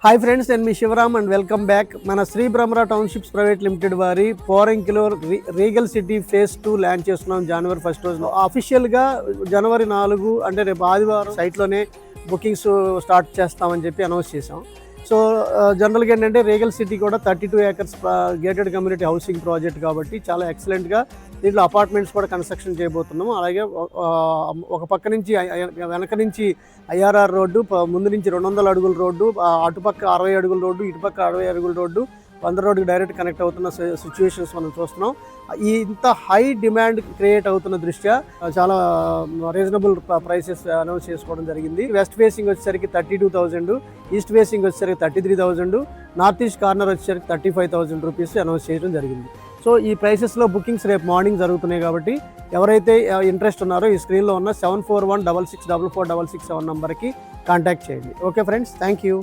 Hi friends, నేను మీ Shivaram and welcome back. మన Shri Brahmara townships private limited వారి పోరంకిలో రీగల్ సిటీ ఫేజ్ 2 లాంచ్ చేస్తున్నాం జనవరి 1 రోజున. అఫీషియల్గా జనవరి 4 అంటే రేపు ఆదివారం సైట్లోనే బుకింగ్స్ స్టార్ట్ చేస్తామని చెప్పి అనౌన్స్ చేసాం. సో జనరల్గా ఏంటంటే రీగల్ సిటీ కూడా 32 acres gated community housing project కాబట్టి చాలా ఎక్సలెంట్గా దీంట్లో అపార్ట్మెంట్స్ కూడా కన్స్ట్రక్షన్ చేయబోతున్నాము. అలాగే ఒక పక్క నుంచి వెనక నుంచి IRR రోడ్డు, ముందు నుంచి 200 అడుగుల రోడ్డు, అటుపక్క 60 అడుగుల రోడ్డు, ఇటుపక్క 60 అడుగుల రోడ్డు, 100 రోడ్డుకి డైరెక్ట్ కనెక్ట్ అవుతున్న సిచ్యువేషన్స్ మనం చూస్తున్నాం. ఇంత హై డిమాండ్ క్రియేట్ అవుతున్న దృష్ట్యా చాలా రీజనబుల్ ప్రైసెస్ అనౌన్స్ చేసుకోవడం జరిగింది. వెస్ట్ ఫేసింగ్ వచ్చేసరికి 32,000, ఈస్ట్ ఫేసింగ్ వచ్చేసరికి 33,000, నార్త్ ఈస్ట్ కార్నర్ వచ్చేసరికి 35,000 రూపీస్ అనౌన్స్ చేయడం జరిగింది. సో ఈ ప్రైసెస్లో బుకింగ్స్ రేపు మార్నింగ్ జరుగుతున్నాయి కాబట్టి ఎవరైతే ఇంట్రెస్ట్ ఉన్నారో ఈ స్క్రీన్లో ఉన్న 7416644667 నెంబర్కి కాంటాక్ట్ చేయండి. Okay friends, thank you.